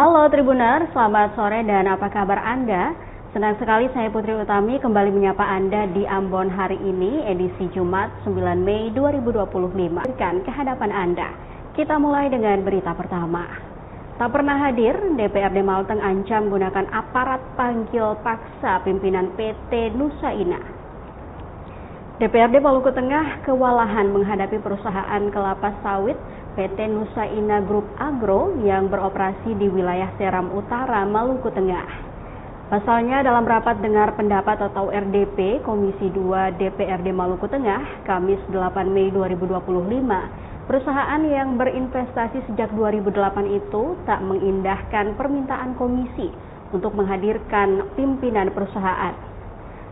Halo Tribuner, selamat sore dan apa kabar Anda? Senang sekali saya Putri Utami kembali menyapa Anda di Ambon hari ini, edisi Jumat 9 Mei 2025. Ke hadapan Anda, kita mulai dengan berita pertama. Tak pernah hadir, DPRD Malteng ancam gunakan aparat panggil paksa pimpinan PT Nusa Inah. DPRD Maluku Tengah kewalahan menghadapi perusahaan kelapa sawit PT Nusa Inah Group Agro yang beroperasi di wilayah Seram Utara, Maluku Tengah. Pasalnya dalam rapat dengar pendapat atau RDP Komisi 2 DPRD Maluku Tengah, Kamis 8 Mei 2025, perusahaan yang berinvestasi sejak 2008 itu tak mengindahkan permintaan komisi untuk menghadirkan pimpinan perusahaan.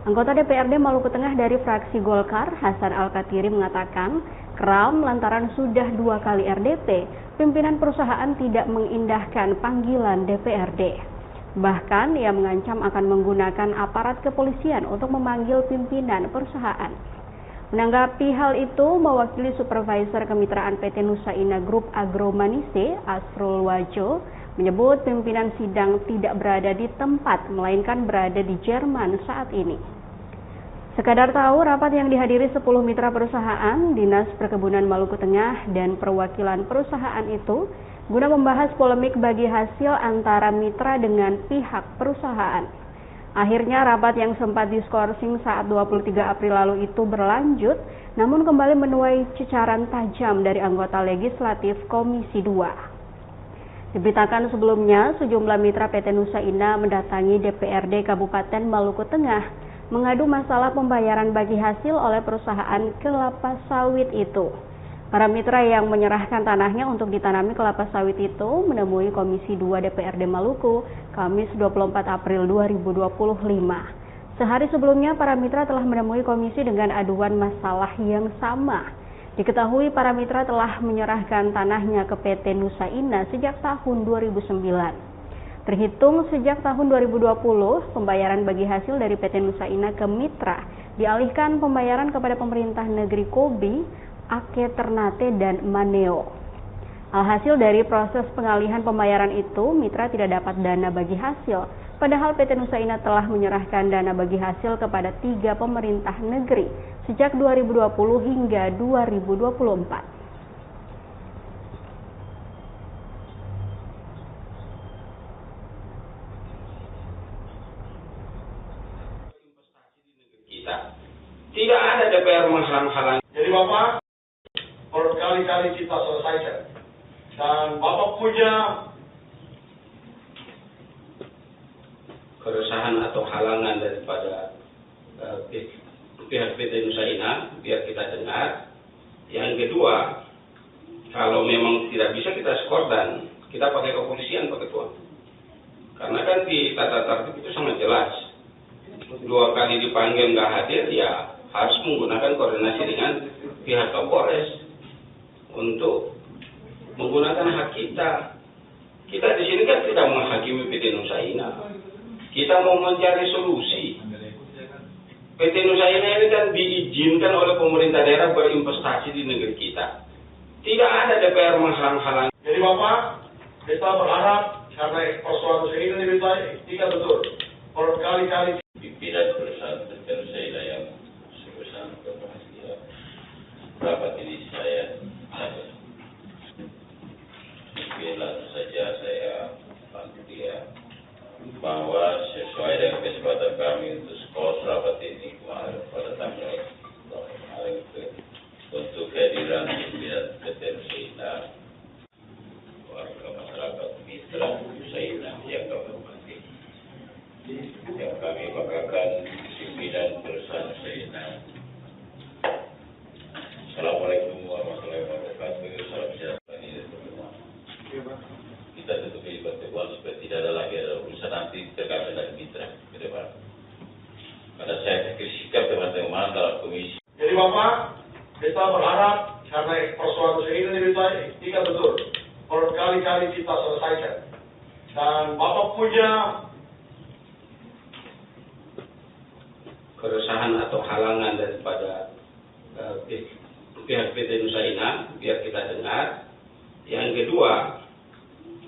Anggota DPRD Maluku Tengah dari fraksi Golkar, Hasan Al-Katiri mengatakan, keram lantaran sudah 2 kali RDP, pimpinan perusahaan tidak mengindahkan panggilan DPRD. Bahkan ia mengancam akan menggunakan aparat kepolisian untuk memanggil pimpinan perusahaan. Menanggapi hal itu, mewakili Supervisor Kemitraan PT Nusa Inah Group Agro Manise, Asrul Wajo, menyebut pimpinan sidang tidak berada di tempat, melainkan berada di Jerman saat ini. Sekadar tahu, rapat yang dihadiri 10 mitra perusahaan, Dinas Perkebunan Maluku Tengah, dan perwakilan perusahaan itu guna membahas polemik bagi hasil antara mitra dengan pihak perusahaan. Akhirnya rapat yang sempat diskorsing saat 23 April lalu itu berlanjut, namun kembali menuai cecaran tajam dari anggota legislatif Komisi 2. Diberitakan sebelumnya, sejumlah mitra PT Nusa Inah mendatangi DPRD Kabupaten Maluku Tengah mengadu masalah pembayaran bagi hasil oleh perusahaan kelapa sawit itu. Para mitra yang menyerahkan tanahnya untuk ditanami kelapa sawit itu menemui Komisi 2 DPRD Maluku Kamis 24 April 2025. Sehari sebelumnya, para mitra telah menemui komisi dengan aduan masalah yang sama. Diketahui para mitra telah menyerahkan tanahnya ke PT Nusa Inah sejak tahun 2009. Terhitung sejak tahun 2020, pembayaran bagi hasil dari PT Nusa Inah ke mitra dialihkan pembayaran kepada pemerintah negeri Kobi, Aceh Ternate, dan Maneo. Alhasil dari proses pengalihan pembayaran itu, mitra tidak dapat dana bagi hasil, padahal PT Nusa Inah telah menyerahkan dana bagi hasil kepada 3 pemerintah negeri sejak 2020 hingga 2024. Tidak ada DPR menghalang-halangi. Jadi Bapak, berkali-kali kita selesaikan. Dan Bapak punya keresahan atau halangan daripada pihak PT Nusa Inah, biar kita dengar. Yang kedua, kalau memang tidak bisa kita skor dan kita pakai kepolisian, Pak Ketua. Karena kan di tata tertib itu sangat jelas. 2 kali dipanggil nggak hadir, ya harus menggunakan koordinasi dengan pihak Kapolres untuk menggunakan hak kita. Kita di sini kan tidak menghakimi PT Nusa Inah. Kita mau mencari solusi. PT Nusa Inah ini kan diizinkan oleh pemerintah daerah berinvestasi di negeri kita. Tidak ada DPR menghalang-halangi. Jadi Bapak, kita berharap karena persoalan Nusa Inah lebih baik, tidak betul. Berkali-kali pimpinan perusahaan PT Nusa Inah yang sebesar berhasil rapat ini saya bilang saja saya bantu dia bahwa sesuai dengan kesempatan kami untuk skor rapat ini kemarin pada tanggal kemarin itu untuk kehadiran pimpinan PT Nusa Inah, warga masyarakat mitra Nusa Inah yang kami hormati, yang kami banggakan pimpinan perusahaan Nusa Inah. Assalamualaikum warahmatullahi wabarakatuh. Salam sejahtera ini semua. Kita tutup ini pertemuan supaya tidak ada lagi urusan nanti terkait dengan mitra ke depan. Karena saya pikir sikap teman-teman dalam komisi. Jadi Bapak, kita berharap karena persoalan Nusa Inah lebih baik, tidak betul. Berkali-kali kita selesaikan. Dan Bapak punya keresahan atau halangan daripada pihak PT Nusa Inah, biar kita dengar. Yang kedua,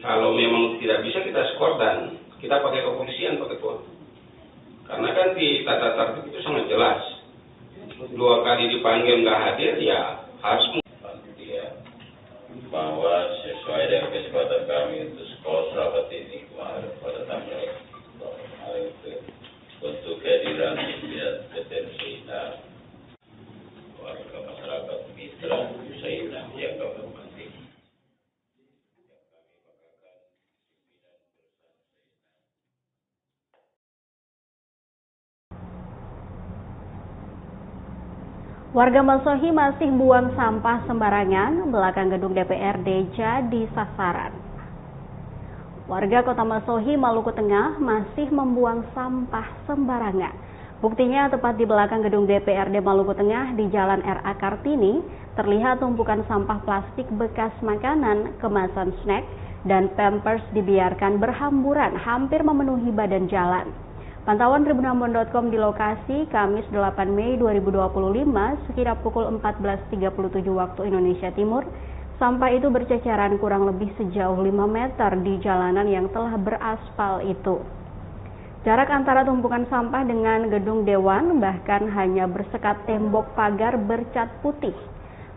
kalau memang tidak bisa kita skor dan kita pakai kepolisian, Pak Ketua. Karena kan di tata tertib itu sangat jelas. 2 kali dipanggil nggak hadir, ya harus dia bahwa sesuai dengan kesepakatan kami untuk skor rapat ini kemarin pada tanggal kemarin itu untuk kehadiran pimpinan PT Nusa warga masyarakat mitra Nusa yang dapat penting. Warga Masohi masih buang sampah sembarangan, belakang gedung DPRD jadi sasaran. Warga Kota Masohi, Maluku Tengah masih membuang sampah sembarangan. Buktinya tepat di belakang gedung DPRD Maluku Tengah di Jalan RA Kartini, terlihat tumpukan sampah plastik bekas makanan, kemasan snack, dan pampers dibiarkan berhamburan hampir memenuhi badan jalan. Pantauan tribunambon.com di lokasi Kamis 8 Mei 2025 sekitar pukul 14.37 waktu Indonesia Timur. Sampah itu berceceran kurang lebih sejauh 5 meter di jalanan yang telah beraspal itu. Jarak antara tumpukan sampah dengan gedung Dewan bahkan hanya bersekat tembok pagar bercat putih.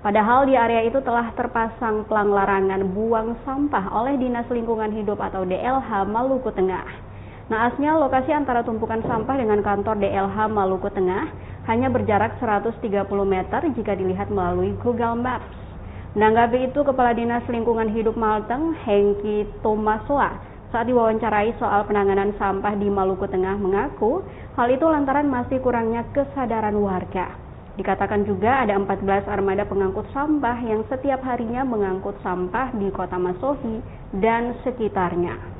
Padahal di area itu telah terpasang pelang larangan buang sampah oleh Dinas Lingkungan Hidup atau DLH Maluku Tengah. Naasnya, lokasi antara tumpukan sampah dengan kantor DLH Maluku Tengah hanya berjarak 130 meter jika dilihat melalui Google Maps. Menanggapi itu, Kepala Dinas Lingkungan Hidup Malteng, Hengki Tomasoa, saat diwawancarai soal penanganan sampah di Maluku Tengah mengaku hal itu lantaran masih kurangnya kesadaran warga. Dikatakan juga ada 14 armada pengangkut sampah yang setiap harinya mengangkut sampah di Kota Masohi dan sekitarnya.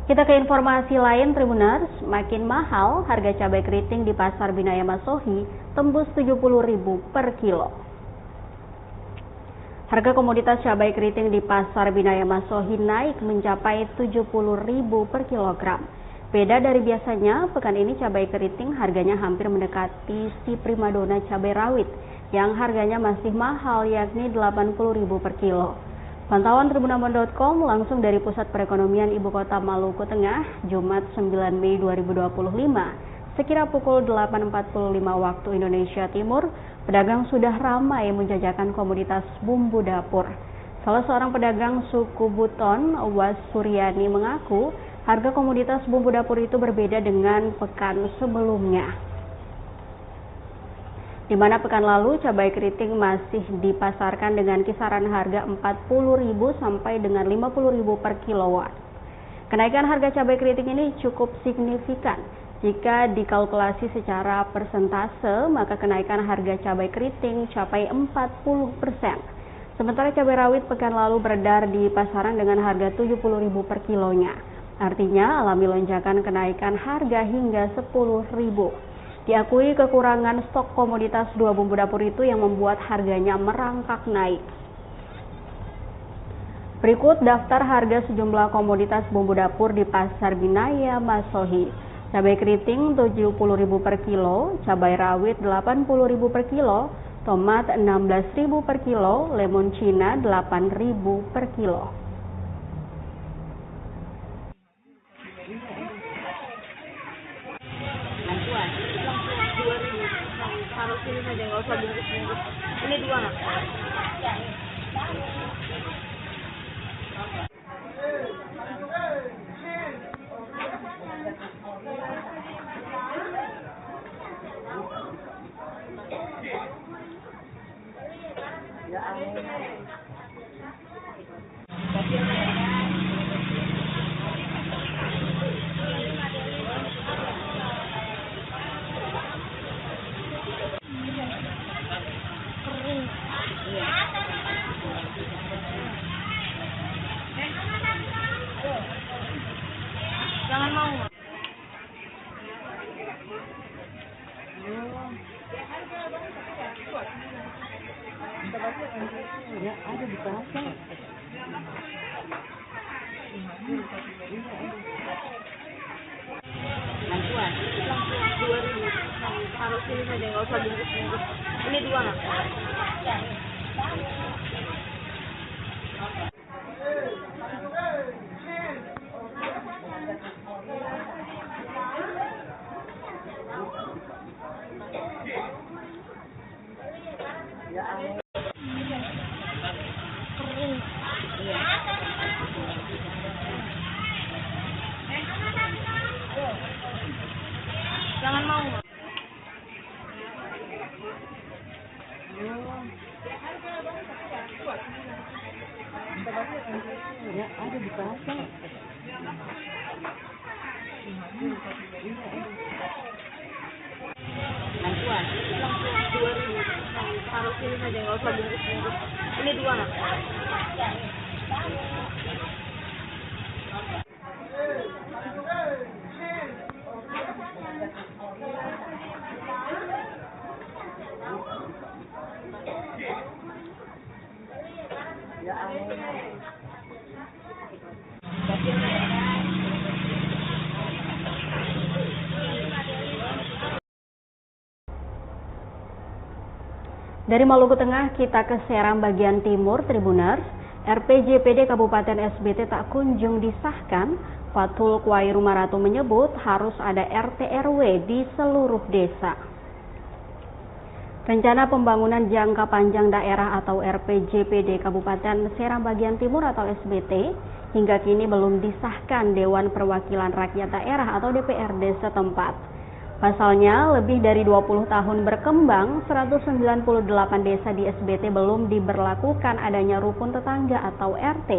Kita ke informasi lain, Tribuners. Makin mahal harga cabai keriting di Pasar Binaya Masohi tembus 70.000 per kilo. Harga komoditas cabai keriting di Pasar Binaya Masohi naik mencapai Rp70.000 per kilogram. Beda dari biasanya, pekan ini cabai keriting harganya hampir mendekati si primadona cabai rawit yang harganya masih mahal, yakni Rp80.000 per kilo. Pantauan tribunambon.com langsung dari Pusat Perekonomian Ibu Kota Maluku Tengah, Jumat 9 Mei 2025. Sekira pukul 8.45 waktu Indonesia Timur, pedagang sudah ramai menjajakan komoditas bumbu dapur. Salah seorang pedagang suku Buton, Was Suryani, mengaku harga komoditas bumbu dapur itu berbeda dengan pekan sebelumnya, di mana pekan lalu cabai keriting masih dipasarkan dengan kisaran harga Rp40.000 sampai dengan Rp50.000 per kilowatt. Kenaikan harga cabai keriting ini cukup signifikan. Jika dikalkulasi secara persentase, maka kenaikan harga cabai keriting capai 40%. Sementara cabai rawit pekan lalu beredar di pasaran dengan harga Rp70.000 per kilonya. Artinya alami lonjakan kenaikan harga hingga Rp10.000. Diakui kekurangan stok komoditas dua bumbu dapur itu yang membuat harganya merangkak naik. Berikut daftar harga sejumlah komoditas bumbu dapur di Pasar Binaya Masohi. Cabai keriting Rp70.000 per kilo, cabai rawit Rp80.000 per kilo, tomat Rp16.000 per kilo, lemon Cina Rp8.000 per kilo. Ini dua nggak? Jangan mau. Ya, ada di pasar. Bantuan. 2.000. Harus ini saja, nggak usah bungkus-bungkus. Ini dua nggak? Jangan mau. Ya, ada di pasar. Bantuan. 2.000. Harus ini saja, nggak usah bungkus-bungkus. Ini dua nggak? Dari Maluku Tengah kita ke Seram bagian timur, Tribuners. RPJPD Kabupaten SBT tak kunjung disahkan. Fatul Kwairu Maratu menyebut harus ada RT/RW di seluruh desa. Rencana Pembangunan Jangka Panjang Daerah atau RPJPD Kabupaten Seram bagian timur atau SBT hingga kini belum disahkan Dewan Perwakilan Rakyat Daerah atau DPRD setempat. Pasalnya, lebih dari 20 tahun berkembang, 198 desa di SBT belum diberlakukan adanya rukun tetangga atau RT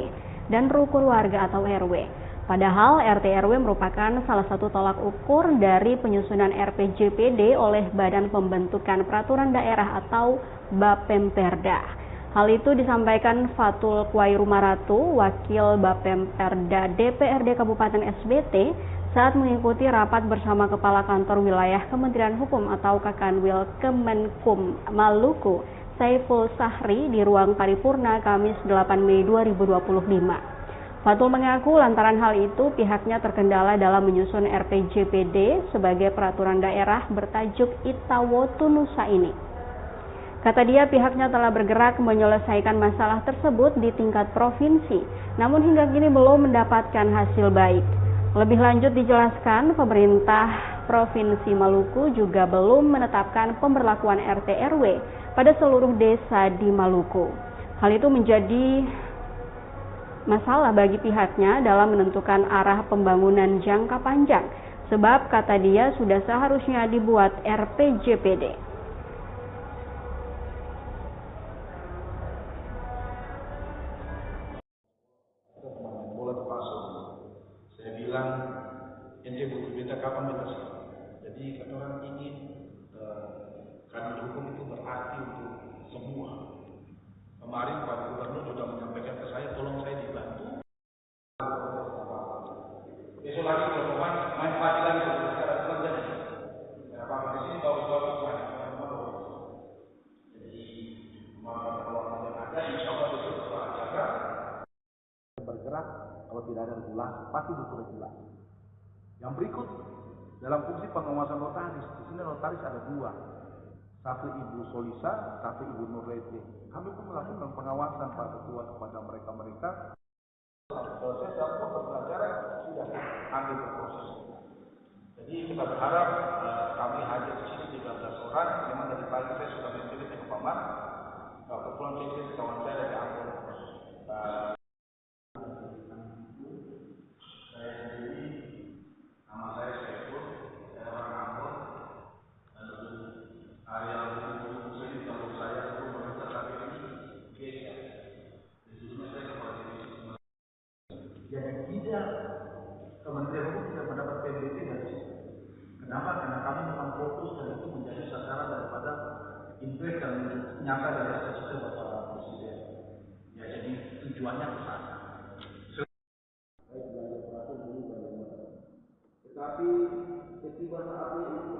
dan rukun warga atau RW. Padahal RT/RW merupakan salah satu tolak ukur dari penyusunan RPJPD oleh Badan Pembentukan Peraturan Daerah atau Bapemperda. Hal itu disampaikan Fatul Kwairu Maratu, Wakil Bapemperda DPRD Kabupaten SBT, saat mengikuti rapat bersama Kepala Kantor Wilayah Kementerian Hukum atau Kakanwil Kemenkum Maluku, Saiful Sahri di ruang paripurna Kamis 8 Mei 2025. Fatul mengaku lantaran hal itu pihaknya terkendala dalam menyusun RPJPD sebagai peraturan daerah bertajuk Itawotu Nusa ini. Kata dia pihaknya telah bergerak menyelesaikan masalah tersebut di tingkat provinsi, namun hingga kini belum mendapatkan hasil baik. Lebih lanjut dijelaskan, pemerintah Provinsi Maluku juga belum menetapkan pemberlakuan RT/RW pada seluruh desa di Maluku. Hal itu menjadi masalah bagi pihaknya dalam menentukan arah pembangunan jangka panjang, sebab kata dia sudah seharusnya dibuat RPJPD. Bulan pasok, saya bilang ente butuh beta kapan beta selesai. Jadi kata orang ingin karena hukum itu berarti untuk semua. Kemarin Pak Gubernur sudah menyampaikan ke saya, tolong saya dibantu. Besok lagi teman-teman main party lagi sekarang kerja. Kenapa di sini bagus-bagus banyak. Jadi kalau ada insya Allah besok setelah acara bergerak, kalau tidak ada regulasi pasti butuh regulasi. Yang berikut dalam fungsi pengawasan notaris, di sini notaris ada dua. Satu Ibu Solisa, satu Ibu Nurlete. Kami pun melakukan pengawasan Pak Ketua kepada mereka-mereka. Proses dalam pembelajaran sudah ambil proses. Jadi kita berharap kami hadir di sini 13 orang. Memang dari pagi saya sudah menculik ke Paman. Kebetulan saya kawan saya dari Ambon. Saya sendiri, nama saya Saiful, saya orang Ambon. Area hukum saya kalau saya itu merasa ini geser. Sesungguhnya saya kepada diri. Jadi tidak Kementerian Hukum tidak mendapat PBT dari situ. Kenapa? Karena kami memang fokus dan itu menjadi sasaran daripada invest dan nyata dari cita-cita Bapak Presiden. Ya jadi tujuannya ke sana. Tetapi ketiba saatnya itu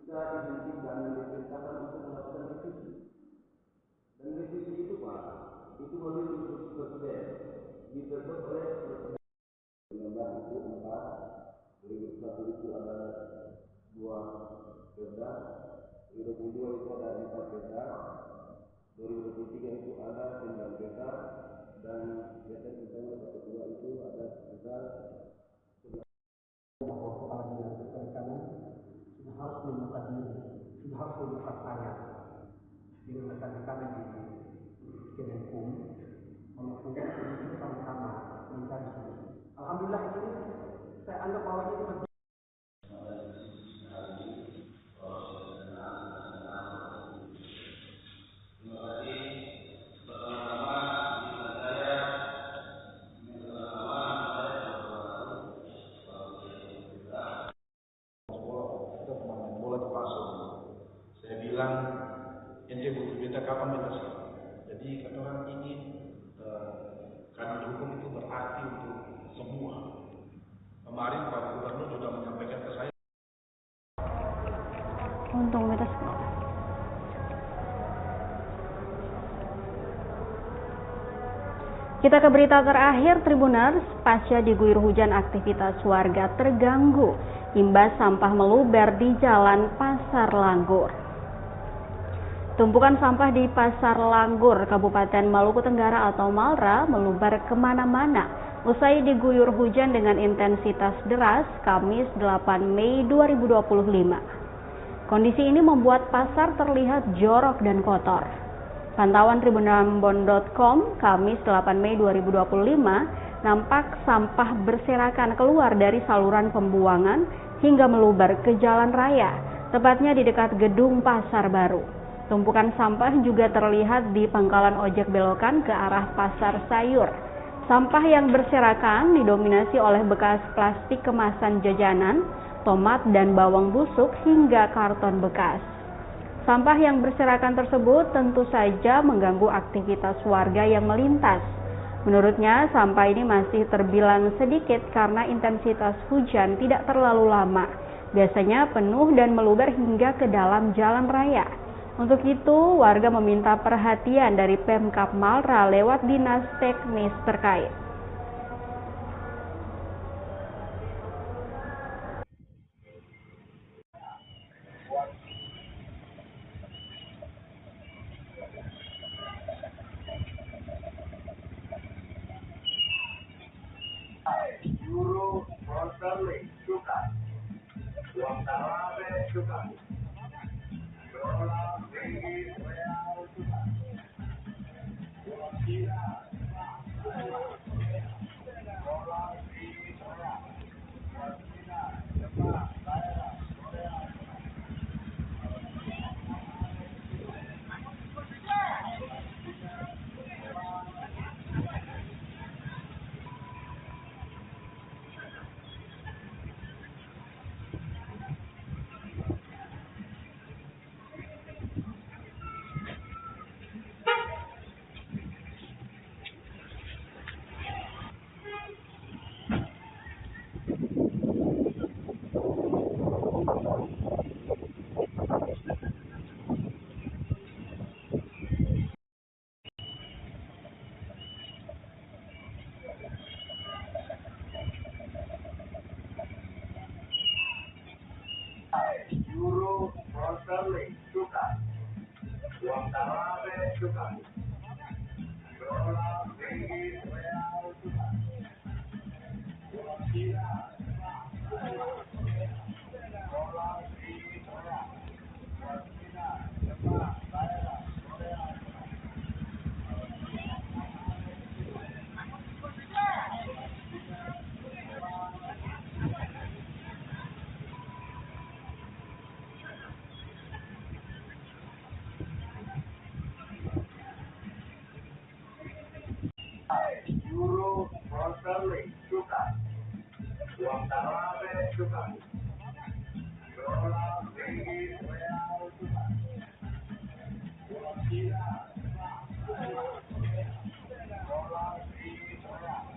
kita dihentikan dan diperintahkan untuk melakukan revisi. Dan revisi itu Pak, itu melalui instruksi Presiden, diperbuat oleh Presiden. 19 itu 4, 2001 itu ada 2 perda, 2022 itu ada 4 perda, 2023 itu ada 9 perda, dan perda yang kedua itu ada sekitar kepala dinas perikanan sudah harus membuka diri, sudah harus membuka saya dengan rekan kami di Kemenkum melakukan itu sama-sama mencari solusi. Alhamdulillah itu saya anggap bahwa itu betul. Ente butuh beta kapan beta selesai. Jadi kata orang ingin karena hukum itu berarti untuk semua. Kemarin Pak Gubernur sudah menyampaikan ke saya. Untung beta Kita ke berita terakhir, Tribuners. Pasca diguyur hujan, aktivitas warga terganggu imbas sampah meluber di Jalan Pasar Langgur. Tumpukan sampah di Pasar Langgur, Kabupaten Maluku Tenggara atau Malra meluber kemana-mana usai diguyur hujan dengan intensitas deras Kamis 8 Mei 2025. Kondisi ini membuat pasar terlihat jorok dan kotor. Pantauan tribunambon.com Kamis 8 Mei 2025 nampak sampah berserakan keluar dari saluran pembuangan hingga meluber ke jalan raya, tepatnya di dekat gedung Pasar Baru. Tumpukan sampah juga terlihat di pangkalan ojek belokan ke arah pasar sayur. Sampah yang berserakan didominasi oleh bekas plastik kemasan jajanan, tomat dan bawang busuk hingga karton bekas. Sampah yang berserakan tersebut tentu saja mengganggu aktivitas warga yang melintas. Menurutnya, sampah ini masih terbilang sedikit karena intensitas hujan tidak terlalu lama. Biasanya penuh dan meluber hingga ke dalam jalan raya. Untuk itu, warga meminta perhatian dari Pemkab Malra lewat dinas teknis terkait. Euro sterling suka, uang Tarabe suka, dolar ringgit real suka, uang Cina dolar ringgit real, uang Cina Jepang Thailand Korea. Euro sterling suka, uang Tarabe suka, dolar ringgit real suka, uang Cina dolar ringgit real, uang Cina Jepang Thailand Korea. Euro sterling suka, uang Tarabe suka, dolar ringgit real suka, uang Cina dolar ringgit real,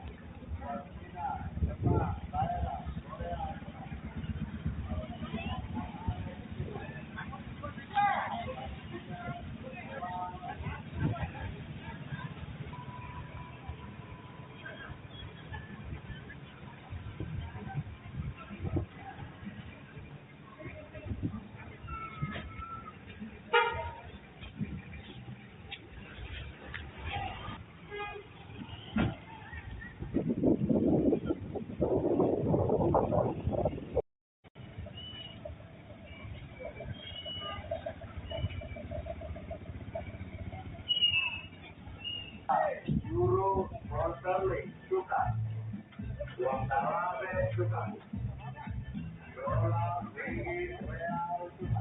uang Cina Jepang Thailand Korea. Euro sterling suka, uang Tarabe suka, dolar ringgit real suka.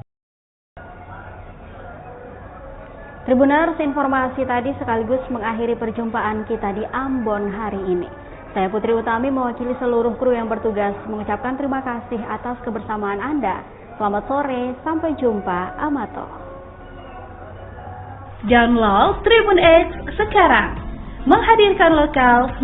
Tribuners, informasi tadi sekaligus mengakhiri perjumpaan kita di Ambon hari ini. Saya Putri Utami mewakili seluruh kru yang bertugas mengucapkan terima kasih atas kebersamaan Anda. Selamat sore, sampai jumpa, Amato. Download Tribun X sekarang, menghadirkan lokal